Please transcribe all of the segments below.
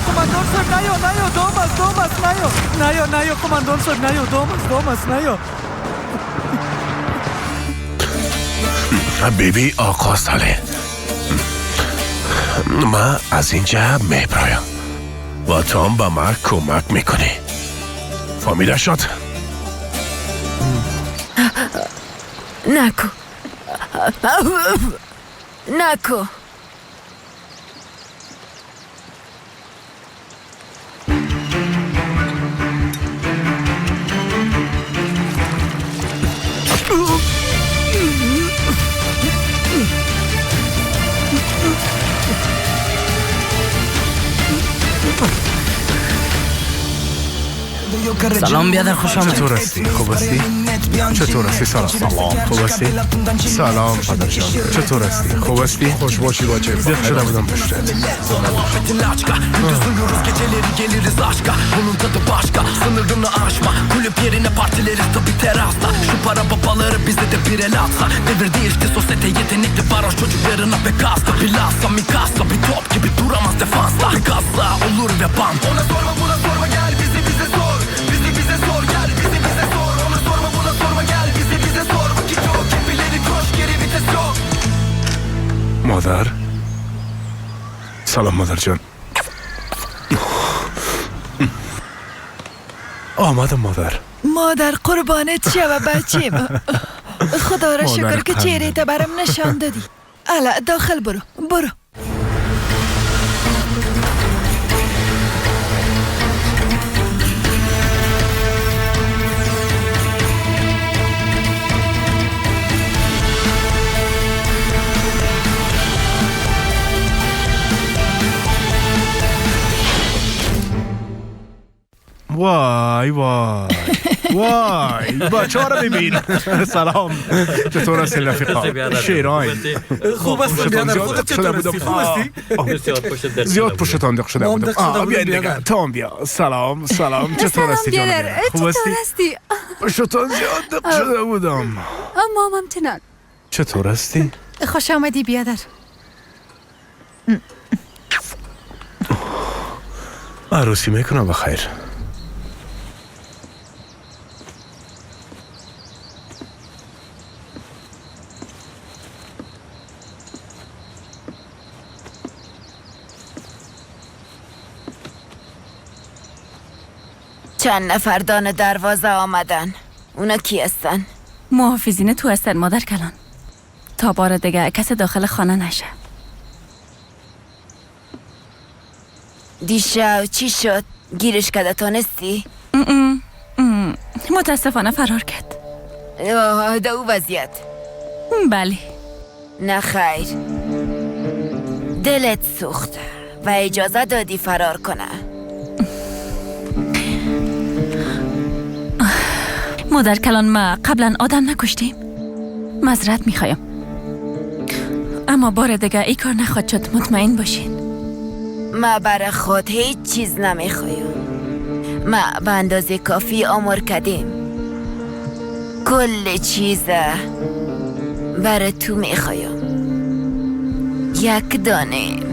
کماندون صاحب نیو دوم است نیو کماندون صاحب نیو دوم است نیو بیبی آقا ساله ما از اینجا میبرایم و تو هم به من کمک میکنی فهمیده شد؟ نکو سلام بیادر، خوش آمد. چطور هستی؟ خوب هستی؟ چطور هستی؟ سلام خوب هستی؟ سلام پدر جان چطور هستی؟ خوب هستی؟ خوش باشی بچه زیاد شده بودم پشتت مادر سلام مادر جان آمدم مادر قربانت شوه بچیم خدا را شکر که چهره تا برم نشان دادی الا داخل برو وای بچه ها رو ببین سلام چطور هستی رفیقا شیران خوب هستی بیادر خودت چطور هستی خوب هستی زیاد پشت اندق شده بودم بیاین دیگه تام بیا سلام چطور هستی جانم خوب هستی پشتان زیاد دق شده بودم مامم تنان چطور هستی خوش آمدی بیادر عروسی میکنم بخیر چند نفر دان دروازه آمدن اونا کی هستن؟ محافظین تو هستن مادر کلان تا بار دیگه کسی داخل خانه نشه دیشب چی شد؟ گیرش کده تانستی؟ متاسفانه فرار کرد ده او وضعیت بله نه خیر دلت سوخته و اجازه دادی فرار کنه مادر کلان ما قبلا آدم نکشتیم معذرت میخوایم اما بار دیگه ای کار نخواد شد مطمئن باشین ما برای خود هیچ چیز نمیخوایم ما به اندازه کافی عمر کردیم کل چیز برای تو میخوایم یک دانه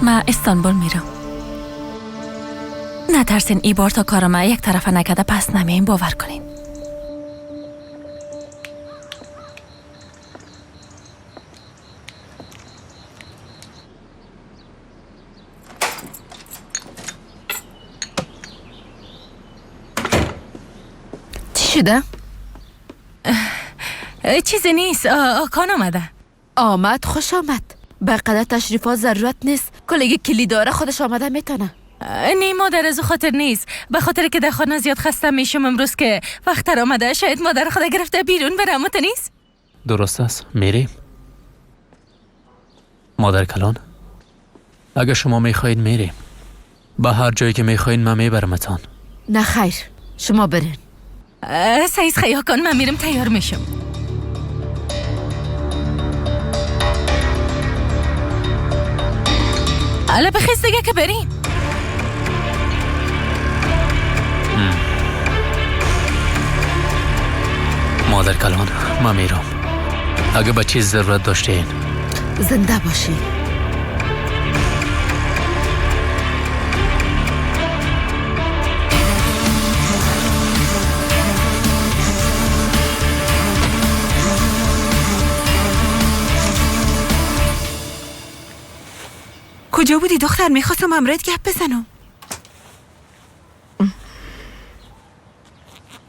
ما استانبول میرم نترسین ای بار تا کار ما یک طرفه نکده پس نمیم باور کنین چی شده؟ چیزی نیست آکان آمد خوش آمد بقدر تشریفات ضرورت نیست کلگی کلی داره خودش آمده میتونه نی مادر از خاطر نیست به خاطر که در خانه زیاد خسته میشم امروز که وقت تر آمده شاید مادر خدا گرفته بیرون برم نیست درست است میریم مادر کلان اگه شما میخواید میریم به هر جایی که میخواین من میبرمتان نه خیر شما برین سعید خیاه کن من میرم تیار میشم حالا بخیست دیگه که بریم مادر کلان من میرم اگه به چیز ضرورت داشتین زنده باشی. کجا بودی دختر؟ میخواستم امرت گپ بزنم.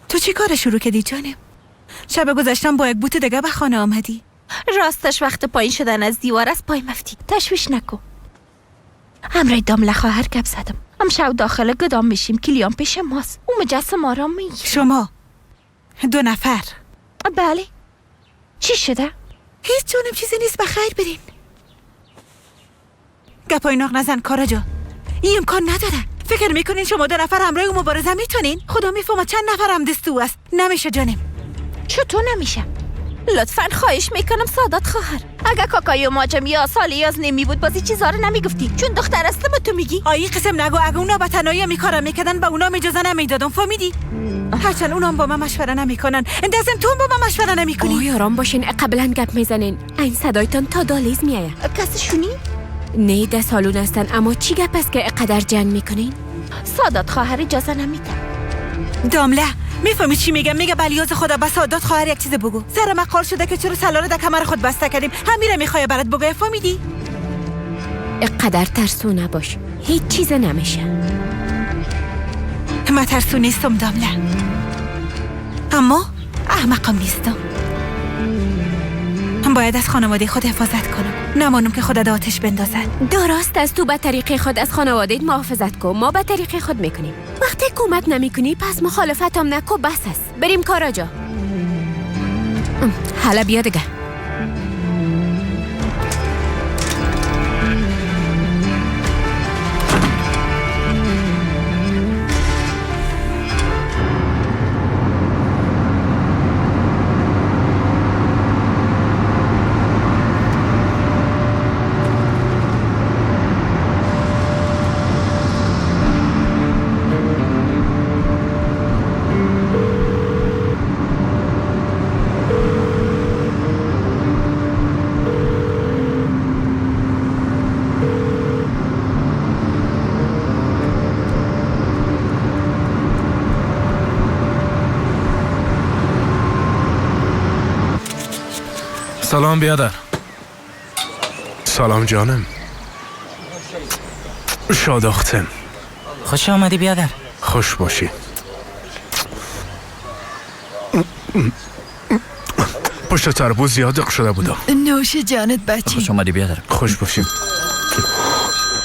تو چی کار شروع کردی جانم؟ شب گذشتم با یک بوت دیگه به خانه آمدی. راستش وقت پایین شدن از دیوار از پای مفتی. تشویش نکن. امرای دامله خواهر گپ زدم. امشب داخل گدام میشیم. کلیان پیش ماست. او مجسم آرام میگیره. شما 2 نفر؟ بله. چی شده؟ هیچ جانم چیزی نیست، بخیر برین. گپای ناق نزن کارا جا. این امکان نداره. فکر میکنین شما 2 نفر همراه او مبارزه میتونین؟ خدا میفهمه چند نفر هم دستو است. نمیشه جانم. چطور نمیشه؟ لطفاً خواهش میکنم سادات خواهر. اگه کاکای ماجم یا سالیاز نمی بود بازی چیزا رو نمیگفتی، چون دختر هستم تو میگی. آیی قسم نگو. اگه اونا به تنهایی میکارم میکردن به اونا اجازه نمیدادم، فهمیدی؟ هرچند اونام با من مشوره نمیکنن، اندازم تو با من مشوره نمیکنی. اوه آرام باشین، قبلا گپ میزنین. این صدایتان تا دالیز میایه. کسی شونی؟ نه 10 سالون هستن، اما چی گپ است که قدر جنگ میکنین؟ سادات خواهر اجازه نمیده. دامله میفهمی چی میگم؟ میگه بلیاز خدا به سادات خواهر یک چیز بگو. سر مقال شده که چرا سلاره در کمر خود بسته کردیم. همیره میخوای برات بگه، فهمیدی؟ قدر ترسو نباش، هیچ چیز نمیشه. من ترسو نیستم دامله، اما احمقم نیستم. باید از خانواده خود حفاظت کنم، نمانم که خدا آتش بندازن. درست است، تو به طریق خود از خانواده محافظت کن، ما به طریق خود میکنیم. وقتی کمک نمیکنی پس مخالفت هم نکو، بس است. بریم کارا جا. حالا بیا دیگه. سلام بیادر. سلام جانم. شاداختم. خوش آمدی بیادر. خوش باشی. پشت تربوز زیاد شده بودم. نوش جانت بچی. خوش آمدی بیادر. خوش باشیم.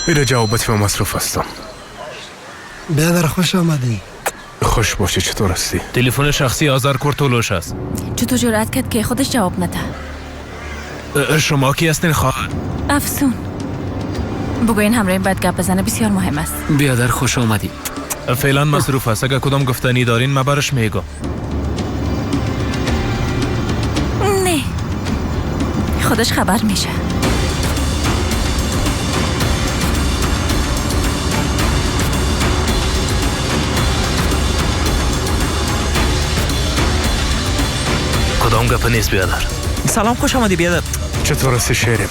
ایره جوابت و مصروف هستم. بیادر خوش آمدی. خوش باشی، چطور هستی؟ تلفن شخصی آذر کورتولوش است. چطور جرأت کرد که خودش جواب نده؟ شما کی هستین خواهر؟ افسون. بگوین همراه باید گپ بزنه، بسیار مهم است. بیادر خوش آمدی. فعلا مصروف است. اگر کدام گفتنی دارین من برش میگم. نه، خودش خبر میشه. کدام گپ نیست بیادر. سلام خوش آمدی بیادر. چطور هستی شیرم؟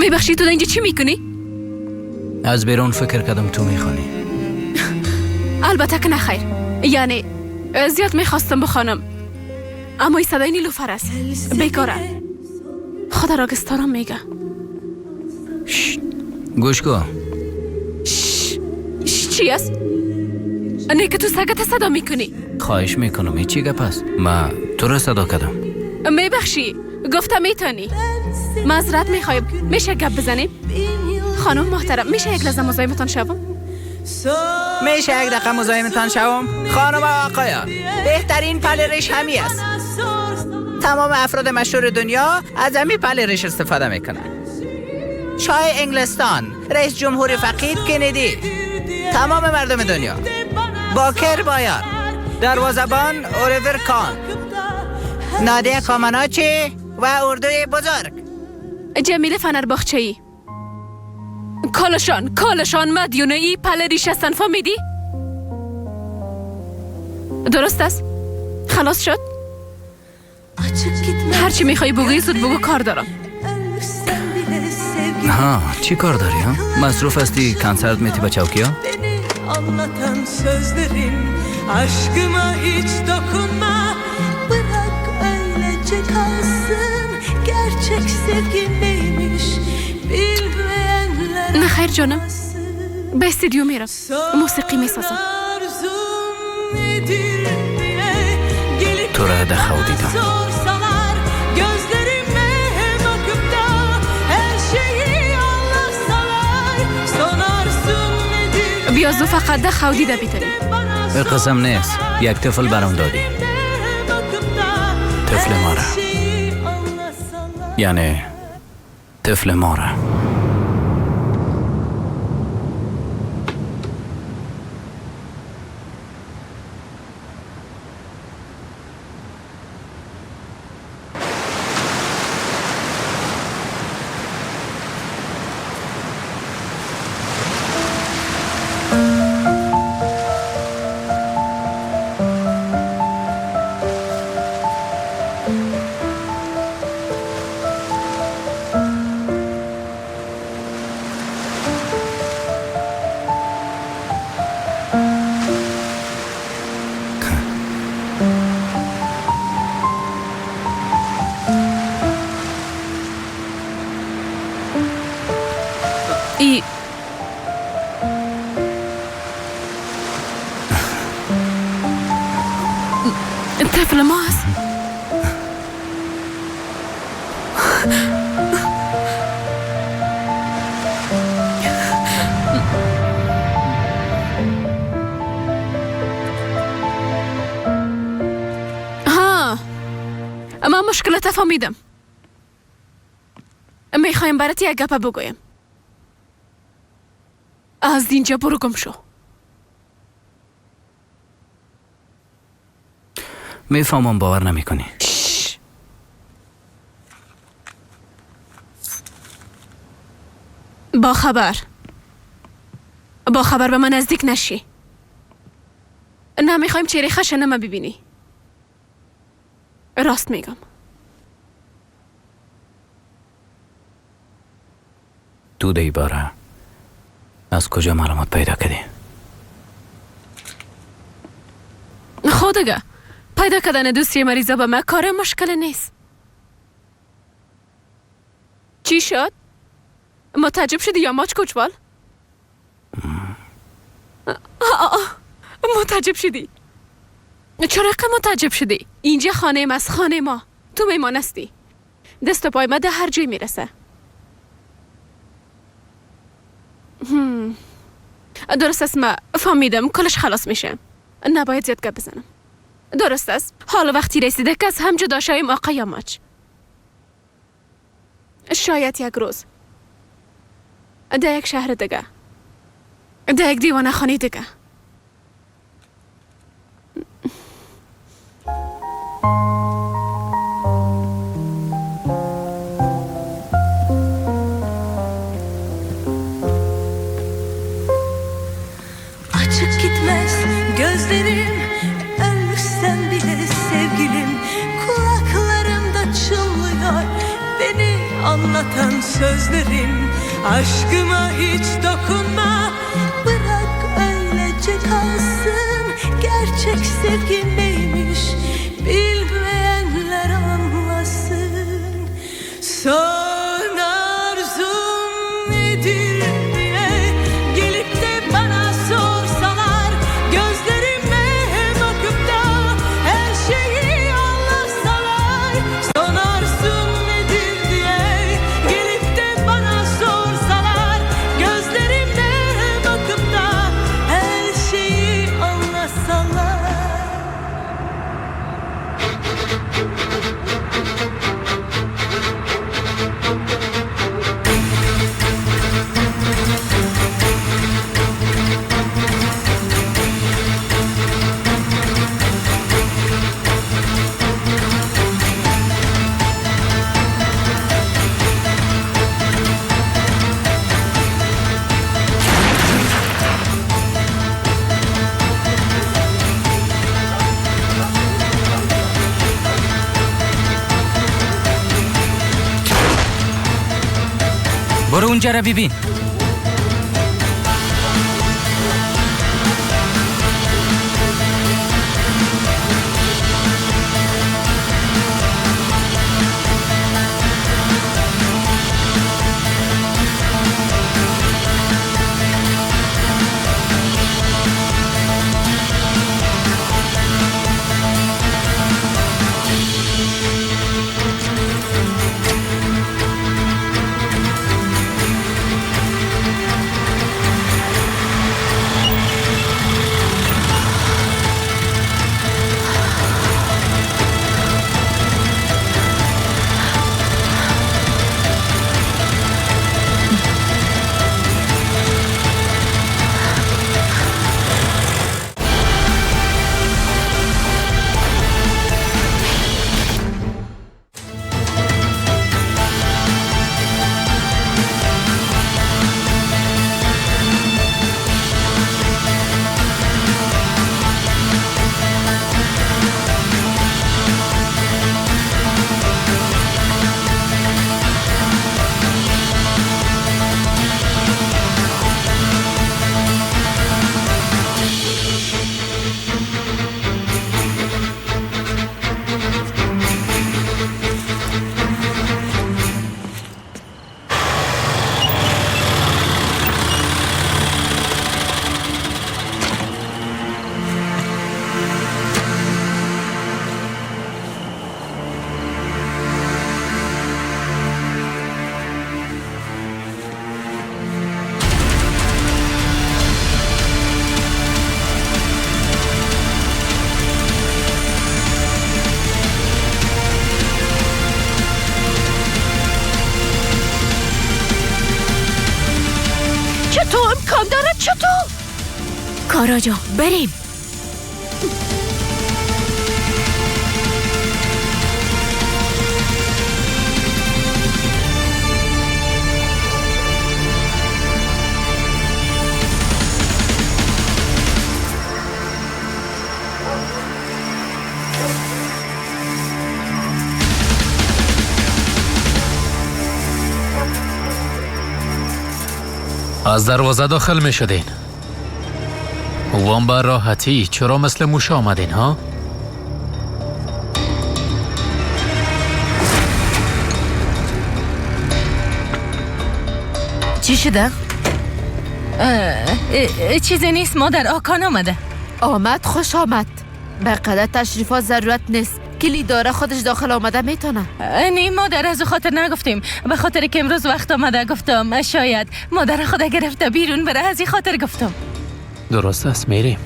میبخشی تو اینجا چی میکنی؟ از بیرون فکر کردم تو میخوانی. البته که نخیر. یعنی زیاد میخواستم بخوانم اما این صدای نیلوفر است. بیکاره. خدا را گستارم میگه. گوش کن. چی است؟ نه که تو سگت صدا میکنی. خواهش میکنم این چی گپ است؟ ما تو را صدا کردم. میبخشی گفتم میتونی. معذرت میخوایم. میشه گپ بزنیم؟ خانم محترم میشه یک لحظه مزاحمتان شوم؟ میشه یک دقیقه مزاحمتان شوم؟ خانم و آقایان، بهترین پلرش همی است. تمام افراد مشهور دنیا از همین پلرش استفاده میکنن. شاه انگلستان، رئیس جمهور فقید کندی، تمام مردم دنیا، باکر بایار، دروازه‌بان اولیور کان، نادیه کاماناچی و اردوی بزرگ. جمیل فنرباغچه‌ای. کالشان مدیونه ای پلریش هستن. فهمیدی؟ درست است؟ خلاص شد؟ هرچی میخوای بگوی زود بگو، کار دارم. ها چی کار داری ها؟ مصروف هستی کنسرت میتی با چوکی ها؟ Anlatan sözlerim aşkıma hiç dokunma, bırak öylece kalsın, gerçek sevgi neymiş bilmeyenler. نه خیر جانم، به استودیو میرم، موسیقی میسازم. تو را دخو دیدم. بیا زو فقط دخو دیده بیتری. قسم نیست، یک طفل برام دادی. طفل ما را، یعنی طفل ما را. طفل ماست. ها اما مشکلت فهمیدم. میخوایم برات یک گپ بگویم. از اینجا برو گم شو. میفهمم باور نمی کنی. با خبر به من نزدیک نشی. نمیخوایم چهره خشنم ببینی. راست میگم. تو دی باره از کجا معلومات پیدا کردی؟ خودگه پیدا کردن دوستی مریضا به من کار مشکل نیست. چی شد؟ متعجب شدی یا ماچ کوچوال؟ متعجب شدی؟ چرا که متعجب شدی؟ اینجا خانه ما است، خانه ما. تو میمان هستی. دست و پای ما در هر جای میرسه. درست است، ما فهمیدم کلش خلاص میشه. نباید زیاد گپ بزنم. درست است، حال وقتی رسیده که از هم جدا شویم آقای ماچ. شاید یک روز در یک شهر دیگه، در یک دیوانه خانه دیگه. Açık gitmez gözlerim, ölsem bile sevgilim, kulaklarımda çınlıyor, beni anlat. anlatan sözlerim. Aşkıma hiç dokunma, bırak öylece kalsın. Gerçek sevgi neymiş bilmeyenler anlasın. Son arzum nedir diye gelip de bana sorsalar, gözlerime bakıp da her şeyi anlatsalar. Son arzum nedir diye gelip de bana sorsalar, gözlerime bakıp da her şeyi anlatsalar. برو اونجا رو ببین. چطور امکان داره؟ چطور؟ کارا جان بریم. از دروازه داخل می شدین. وان با راحتی چرا مثل موش آمدین ها؟ چی شده؟ چیزی نیست مادر، آکان آمده. آمد خوش آمد. به قدر تشریفات ضرورت نیست. کلید داره خودش داخل آمده میتونه. نه مادر، از خاطر نگفتیم، به خاطر که امروز وقت آمده گفتم شاید مادر خدا گرفته بیرون بره، از این خاطر گفتم. درست است، میریم.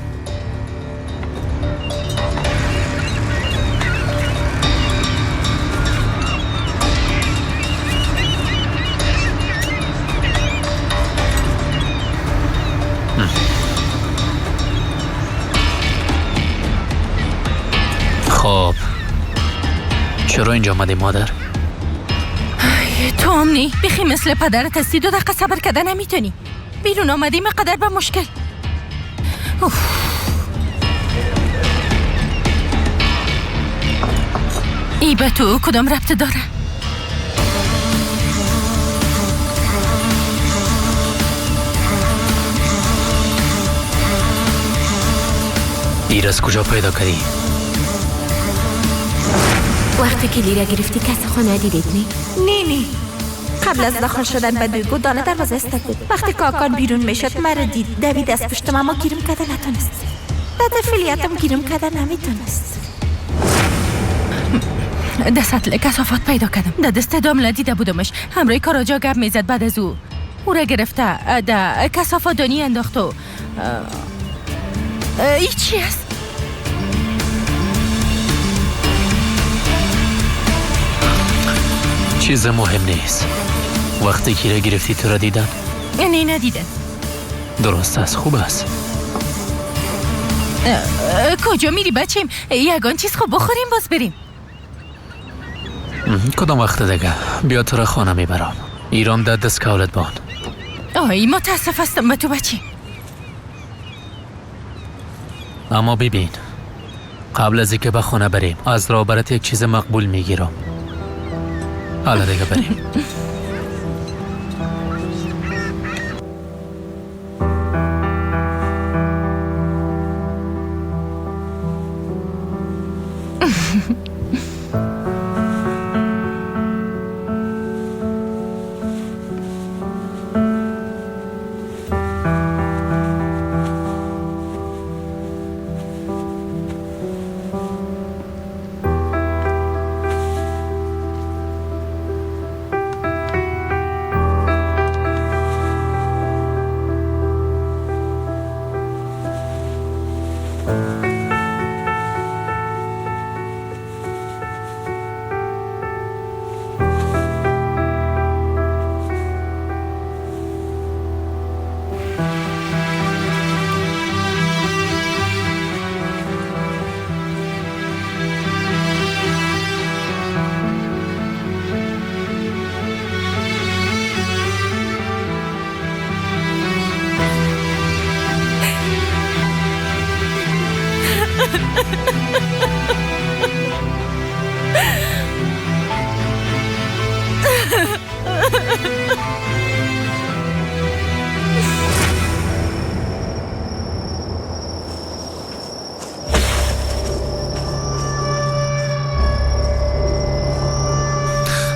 خب چرا اینجا آمدی مادر؟ تو امنی بخی مثل پدرت هستی، 2 دقیقه صبر کرده نمیتونی. بیرون آمدیم قدر به مشکل. ای به تو کدام ربط داره؟ دیر از کجا پیدا کردی؟ وقتی کلی را گرفتی کسی خونه دیدید نی؟ قبل از داخل شدن به دویگو دانه دروازه استاد بود. وقتی کاکان بیرون میشد مرا دید، دوید از پشتم اما گیرم کده نتونست. در فعلیتم گیرم کده نمیتونست. دست کثافات پیدا کردم. در دست دامله دیده بودمش. همراه کاراجا گپ میزد. بعد از او را گرفته در کثافات دانی انداخت و ای چی است؟ چیز مهم نیست. وقتی کی را گرفتی تو را دیدن؟ نه ندیدن. درست است، خوب است. کجا میری بچیم؟ یگان چیز خوب بخوریم باز بریم. کدام وقت دیگه؟ بیا تو را خانه میبرم. ایران در دست کولت بان. آی متاسف هستم به تو بچی. اما ببین، قبل از اینکه به خانه بریم از راه برات یک چیز مقبول میگیرم. حالا دیگه بریم.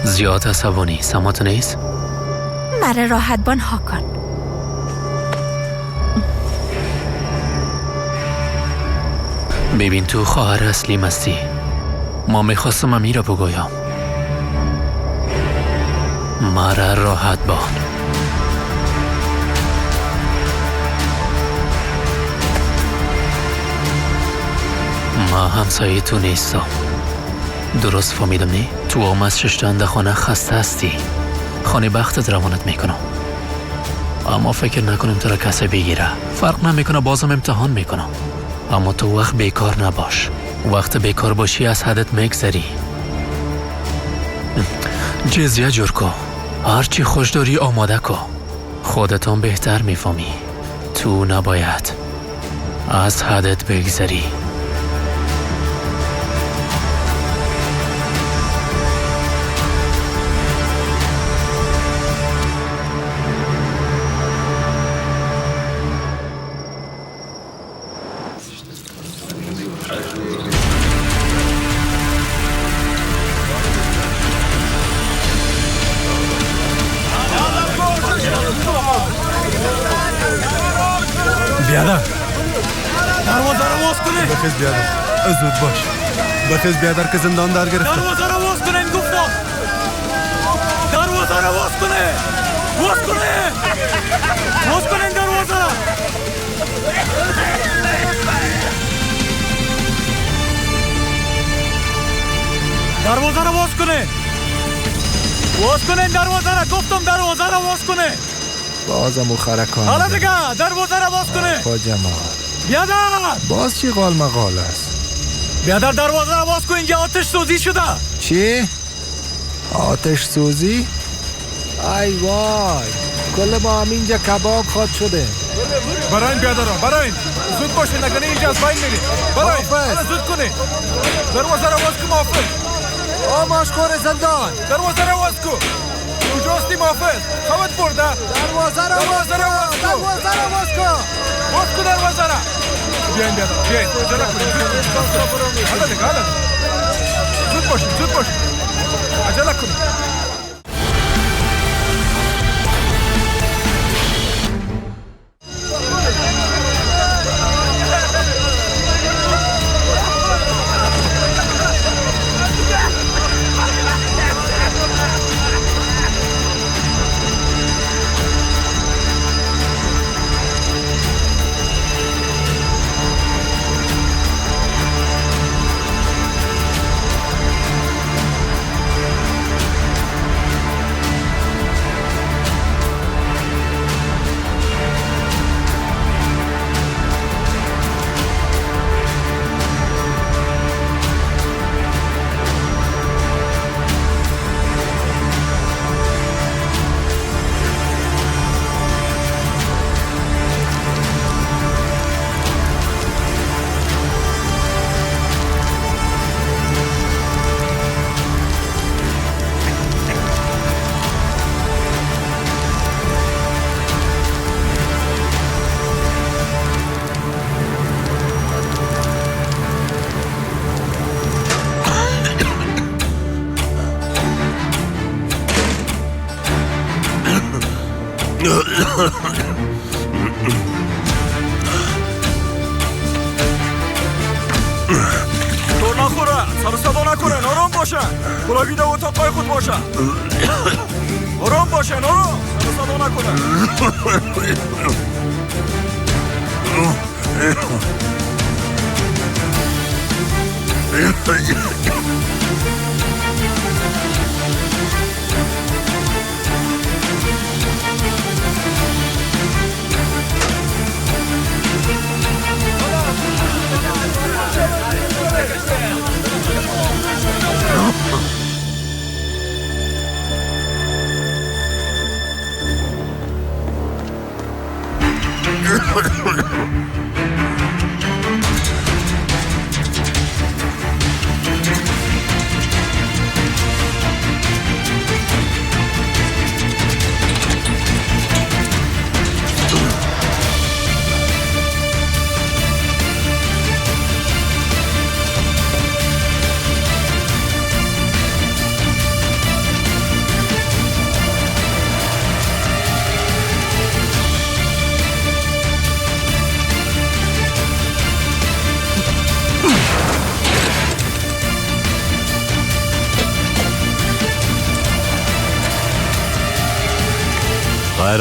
زیاد عصبانی سمات نیست؟ مره راحت بان هاکان. ببین تو خواهر اصلی مستی. ما میخواستم امی را بگویم. مره راحت بان. ما همسایه تو نیستم. درست فهمیدم نی؟ تو آمد ششتن در خانه خسته هستی. خانه بختت روانت میکنم. اما فکر نکنم تو را کسی بگیره. فرق نمیکنه، بازم امتحان میکنم. اما تو وقت بیکار نباش. وقت بیکار باشی از حدت میگذری. جزیه جور کن. هرچی خوش داری آماده کن. خودتون بهتر میفهمی. تو نباید از حدت بگذری. بیادر دروازه رو باز کنه. بخیز بیادر، زود باش. بخیز بیادر که زندان در گرفته. دروازه رو باز کنه. این گفتم دروازه رو باز کنه. باز کنه. باز کنه این دروازه رو. دروازه رو باز کنه. باز کنه این دروازه رو. گفتم دروازه رو باز کنه. بازم او خرکان. حالا دیگه دروازه رو باز کنه. با جمال بیادر باز چی قال مقال است؟ بیادر دروازه رو باز کن. اینجا آتش سوزی شده. چی؟ آتش سوزی؟ ای وای، کل با هم اینجا کباب خواد شده. براین بیادران، براین زود باشین، نکنه اینجا از بین میری. براین حالا زود کنی. دروازه رو باز کن محافظ. آماش کور زندان. دروازه رو باز کن. کجاستی محافظ؟ خوابت برده. دروازه رو باز کن. باز کن دروازه رو. بیاین بیاین عجله کنید حالا دیگه حالا زود باشید عجله کنید دور نخوره سر صدا نکنن آرام باشن گلابیده اتاقای خود باشن آرام باشن سر صدا نکنن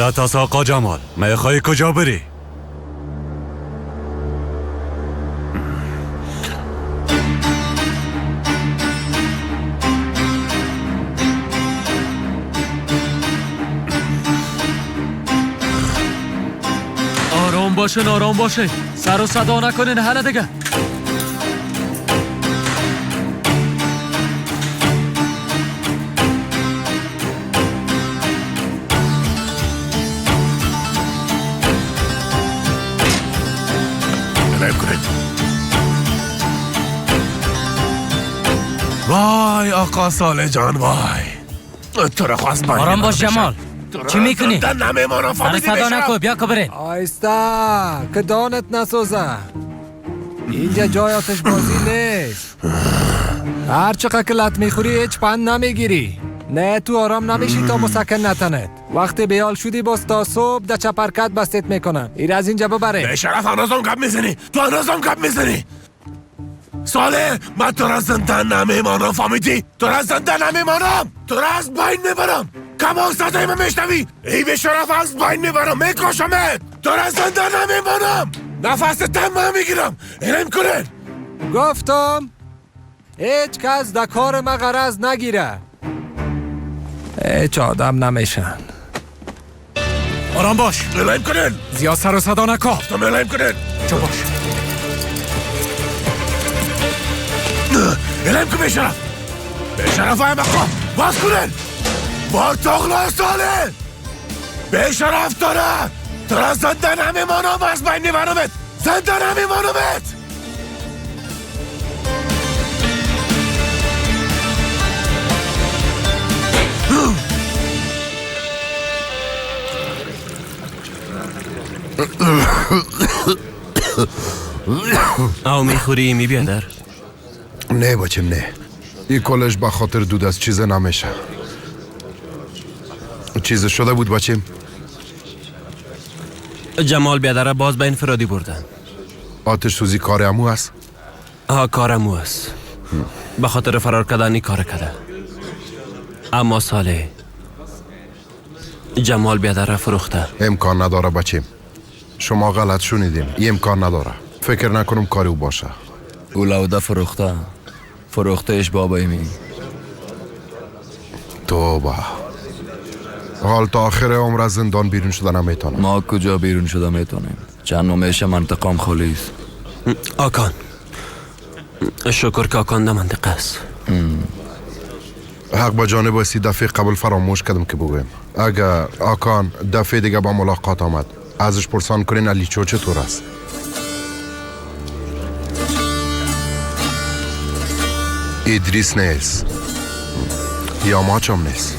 غیرت از آقا جمال میخوای کجا بری؟ آرام باشین سر و صدا نکنین حالا دیگه وای آقا ساله جان وای تو را خواست باید آرام باش جمال چی میکنی؟ سر صدا نکن بیا که برین آیسته که دانت نسوزه اینجا جای آتش بازی نیست هر چقدر که لط میخوری هیچ پند نمیگیری نه تو آرام نمیشی تا مسکن نتنت وقتی بیال شدی باز تا صبح در چپرکت بستت میکنن ایر از اینجا ببره به شرف هنوزم گپ میزنی تو هنوزم گپ میزنی ساله من تو را زندان نمیمانم فهمیدی؟ تو را زندان نمیمانم تو را از بین میبرم کمان صدای من میشنوی ای به شرف از بین میبرم میکشمت تو را زندان نمیمانم نفس تم میگیرم اینم کنن گفتم هیچ کس در کار ما غرض نگیره هیچ آدم نمیشن آرام باش ملایم کنن زیاد سر و صدا نکن تو ملایم کنن چو باش ملایم کن به شرف های مقام باز کنن با تغلا ساله به شرف داره تو را زندان نمیمانم از بین میبرمت زندان نمیمانمت او میخوری می بیادر؟ نه بچم نه. این کلش با خاطر دود از چیز نمیشه. چیز شده بود بچم؟ جمال بیادر باز به انفرادی بردن. آتش سوزی کار امو است؟ کار امو است. به خاطر فرار کردنی کار کرده. اما ساله جمال بیادر فروخته. امکان نداره بچم. شما غلط شنیدین. امکان نداره. فکر نکنم کاری او باشه. او لوده فروختهش بابای می. توبه. حال تا آخر عمر از زندان بیرون شدن نمیتونم. ما کجا بیرون شده میتونیم؟ چند نمیشه منطقام خالی است. آکان شکر که آکان ده منطقه است. حق با جانب واسه دفعه قبل فراموش کردم که بگویم اگر آکان دفعه دیگه با ملاقات آمد ازش پرسان کنین علیچو چطور است. ادریس نیست یا ماچم نیست.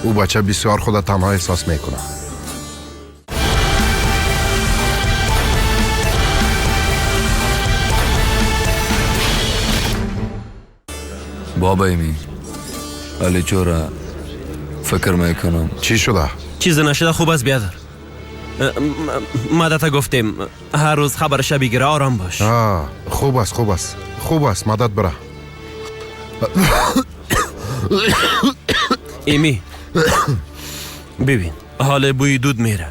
او بچه بسیار خود تنها احساس میکنه. بابای می علی چورا فکر میکنم. چی شده؟ چیز نشده خوب است بیادر. مدت گفتیم هر روز خبرش بگیره آرام باش. خوب است مدت بره. ایمی ببین حال بوی دود میره.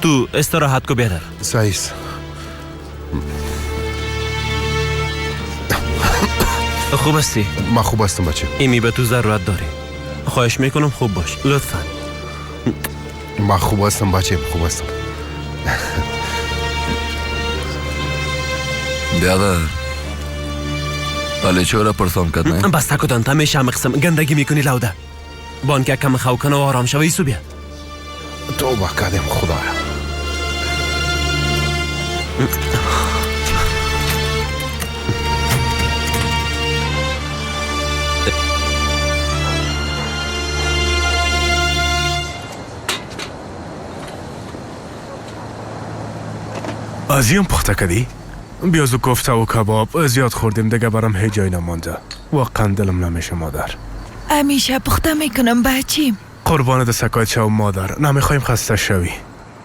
تو استراحت کو بیادر. سایس خوب هستی؟ من خوب هستم بچه. ایمی به تو ضرورت داری. خواهش میکنم خوب باش لطفا. من خوب هستم بچه خوب هستم. بیادر ولی چورا پرسان کرد نه؟ بسته کدن تا میشه همه قسم گندگی میکنی لوده. بان که کم خو کنه و آرام شوه ایسو بیا. توبه کردم خدایا. ازیم پخته کردی؟ بیاز و کوفته و کباب زیاد خوردیم دیگه برام هیچ جایی نمانده. واقعا دلم نمیشه مادر. همیشه پخته میکنم بچیم. قربان دستکات شو مادر. نمیخوایم خسته شوی.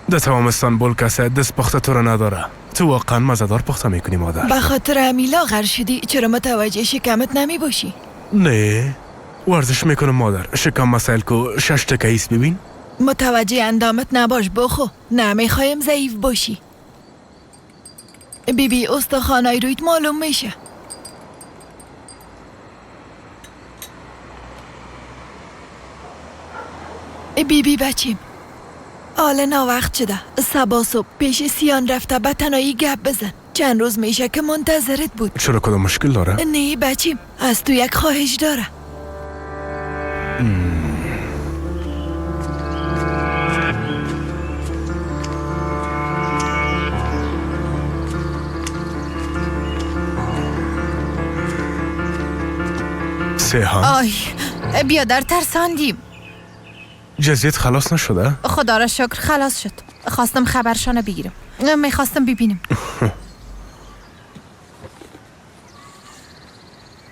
در تمام استانبول کسی دست پخته تو رو نداره. تو واقعا مزدار پخته میکنی مادر. به خاطر همین لاغر شدی. چرا متوجه شکمت نمی باشی؟ نه ورزش میکنم مادر. شکم مسائل کو 6 تکه ایست ببین. متوجه اندامت نباش بخو. نمیخوایم ضعیف باشی. بیبی استخوانای رویت معلوم میشه. بیبی بچیم حالا وقت شده. صبح صبح پیش سیان رفته به تنهایی گپ بزن. چند روز میشه که منتظرت بود. چرا کدام مشکل داره؟ نه بچیم از تو یک خواهش داره. آی بیادر ترساندیم. جزیت خلاص نشده؟ خدا را شکر خلاص شد. خواستم خبرشانه بگیرم. میخواستم ببینم.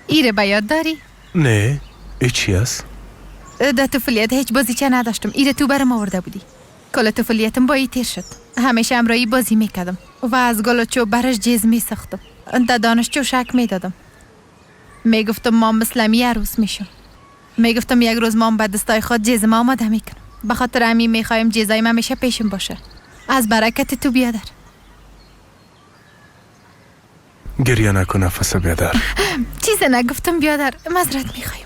ایره به یاد داری؟ نه ای چی است؟ در طفولیت هیچ بازی چه نداشتم. ایره تو برم آورده بودی. کل طفولیتم با ای تیر شد. همیشه امرایی بازی میکردم و از گل و چوب برش جیز میساختم. در دانشجو شک میدادم. میگفتم مام مسلمی عروس میشم. میگفتم یک روز مام به دستای خود جیز ما آماده میکنم. به خاطر همین میخوایم جیزای من میشه پیشم باشه. از برکت تو بیادر. گریه نکن نفس بیادر. چیز نگفتم بیادر. معذرت میخوایم.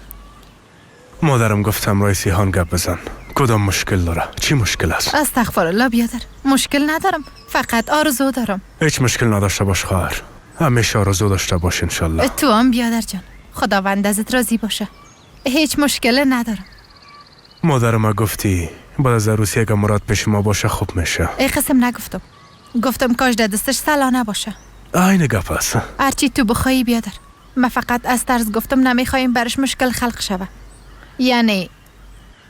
مادرم گفتم رئیسی هان گپ بزن. کدام مشکل داره؟ چی مشکل است؟ استغفرالله بیادر. مشکل ندارم. فقط آرزو دارم. هیچ مشکل نداشته باش خواهر. همیشه آرزو داشته باش انشالله. تو هم بیادر جان. خداوند ازت راضی باشه. هیچ مشکل ندارم. مادرم گفتی بعد از عروسی اگه مراد پیش ما باشه خوب میشه. ای قسم نگفتم. گفتم کاش در دستش سلا نباشه. عین گپ است. هرچی تو بخوایی بیادر. من فقط از طرز گفتم نمیخوایم برش مشکل خلق شوه. یعنی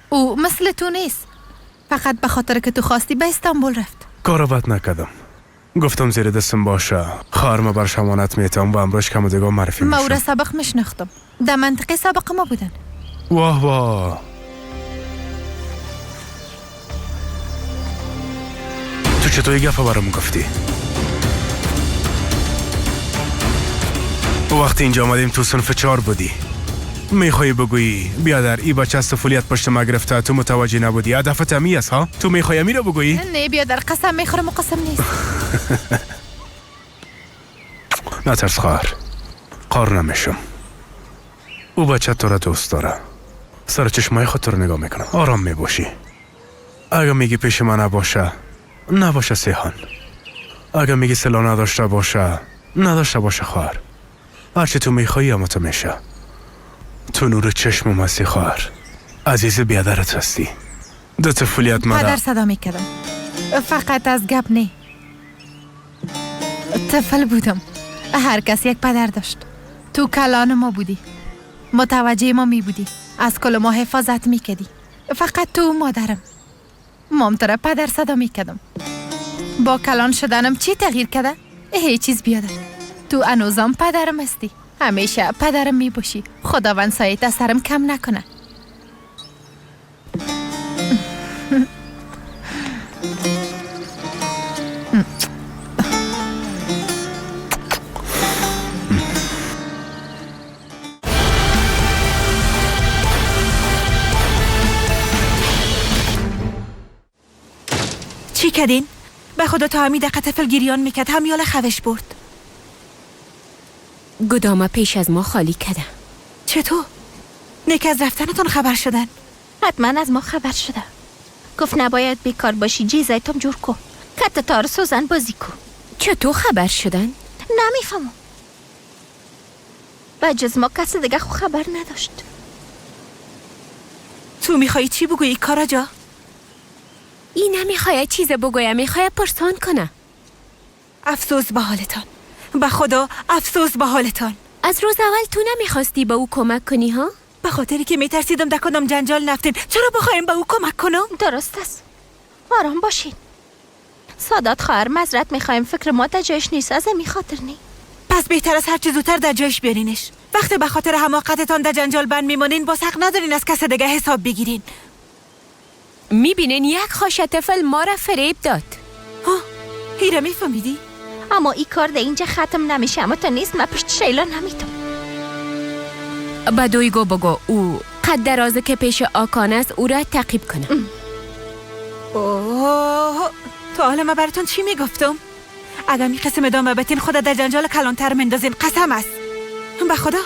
او مثل تو نیست. فقط به خاطر که تو خواستی به استانبول رفت. کارو بد نکردم. گفتم زیر دستم باشه. خواهرم بر شمانت میتم و امروز کمودگاه معرفی ما میشم. او را سابق میشناختم. در منطقه سابق ما بودن. واه واه. تو چطور یه گفه برام گفتی؟ وقتی اینجا آمدیم تو صنف 4 بودی. میخوایی بگویی بیادر ای بچه از طفولیت پشت ما گرفته تو متوجه نبودی. هدفت امی است ها؟ تو میخوایی امی رو بگویی؟ نه بیادر قسم میخورم و قسم نیست. نترس خواهر. قار نمیشم. او بچه تو را دوست داره. سر چشمای خود تو رو نگاه میکنم. آرام میباشی. اگه میگی پیش من نباشه سیحان. اگه میگی سلا نداشته باشه خواهر. هرچی تو میخوایی اما تو میشه. تو نور چشم هستی خواهر. عزیز بیادرت هستی. دو طفولیت مادر. پدر صدا میکردم. فقط از گپ نه. طفل بودم. هر کس یک پدر داشت. تو کلان ما بودی. متوجه ما می بودی. از کل ما حفاظت میکردی. فقط تو مادرم. مام تو را پدر صدا میکردم. با کلان شدنم چی تغییر کرده؟ هیچ چیز بیادر. تو انوزام پدرم هستی. همیشه پدرم می باشی. خداوند سایت از سرم کم نکنه. چی کردین؟ به خدا تا همی دقیقه طفل گریان میکرد همیال خوش برد. گدامه پیش از ما خالی کده. چطور؟ نیک از رفتنتون خبر شدن؟ حتما از ما خبر شده. گفت نباید بیکار باشی جیزایتم جور کو. کت تار سوزن بازی کو. چطور خبر شدن؟ نمیفهمم. بجز ما کسی دیگه خو خبر نداشت. تو میخوایی چی بگویی کارا جا؟ این نمیخواد چیز بگویم، میخواد پرسان کنه. افسوس به حالتان. به خدا افسوس به حالتان. از روز اول تو نمیخواستی به او کمک کنی ها؟ به خاطری که میترسیدم در کدام جنجال نفتین. چرا بخوایم به او کمک کنم؟ درست است. آرام باشین. سادات خواهر مزرت میخوایم فکر ما در جایش نیست. از می خاطر نی. پس بهتر از هر چی زودتر در جایش بیارینش. وقتی به خاطر حماقتتان در جنجال بند میمونین باز حق ندارین از کس دیگه حساب بگیرین. میبینین یک خوش طفل ما را فریب داد. ها هیره میفهمیدی؟ اما این کار ده اینجا ختم نمیشه. اما تا نیست من پشت شیلا نمیتم. بدوی گو بگو او قد درازه که پیش آکان است او را تعقیب کنه. اوه تو حالا من براتون چی میگفتم؟ اگر می قسم ادامه بتین خدا در جنجال کلانتر مندازین. قسم است به خدا.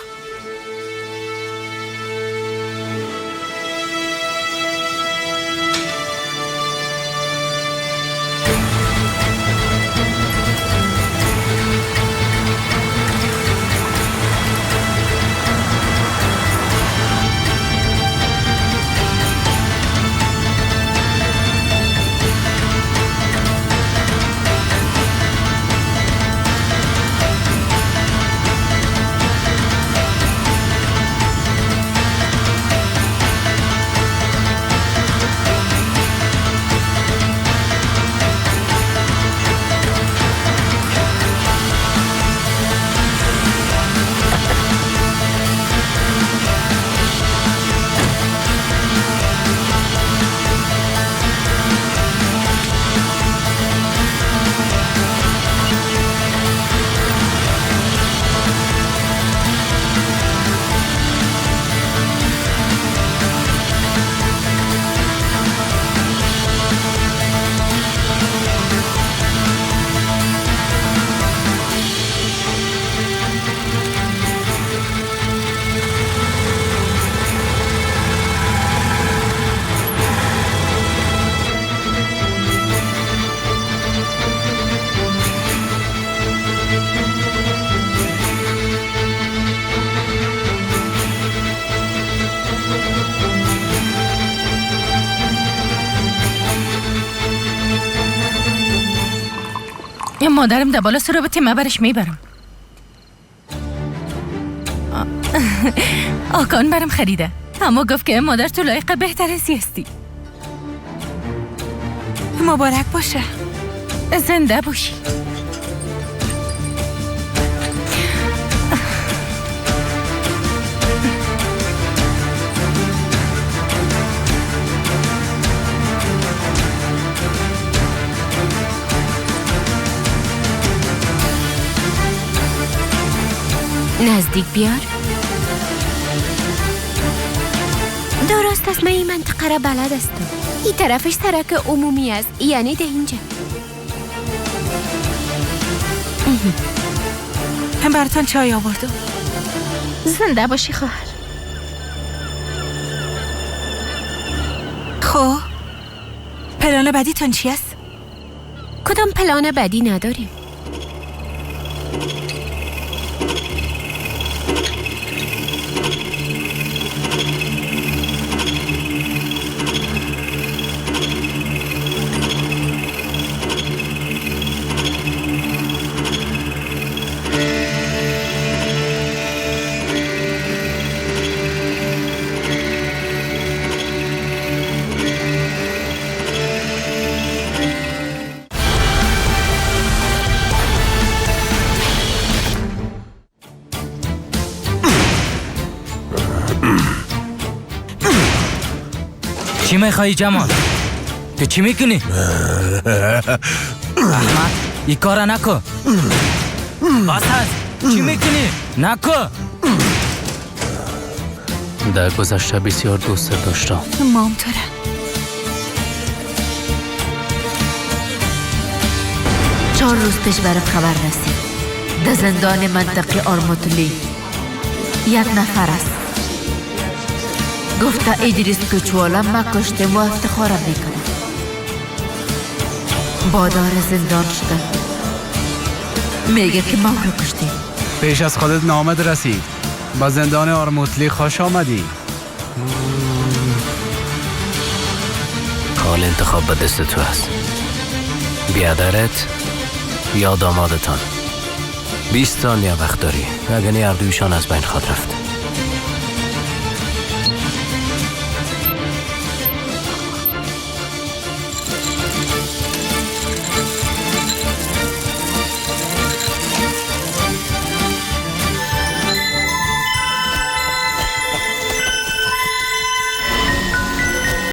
مادرم در بالا سرابتی من برش میبرم. آکان برم خریده. اما گفت که مادر تو لایق بهتر از هستی. مبارک باشه. زنده باشی. نزدیک بیار. درست است، من این منطقه را بلد هستم. این طرفش سرک عمومی است، یعنی ده اینجا. هم براتون چای آوردم. زنده باشی خواهر. خب پلان بعدیتون چی است؟ کدام پلان بعدی نداریم. چی میخوایی جمال؟ تو چی میکنی؟ احمد این کارا نکن. باز هست چی میکنی؟ نکن. در گذشته بسیار دوست داشتم. مام توره. چهار روز پیش برام خبر رسید در زندان منطقه آرموتلی یک نفر است. گفته ادریس کوچوالا ما کشته و افتخارم میکنه. بادار زندان شده. میگه که ما رو کشته. پیش از خودت نامه رسید. با زندان آرموتلی خوش آمدی. حال انتخاب به دست تو است. بیادرت یا دامادتان. 20 ثانیه وقت داری. اگه نه اردویشان از بین خود رفت.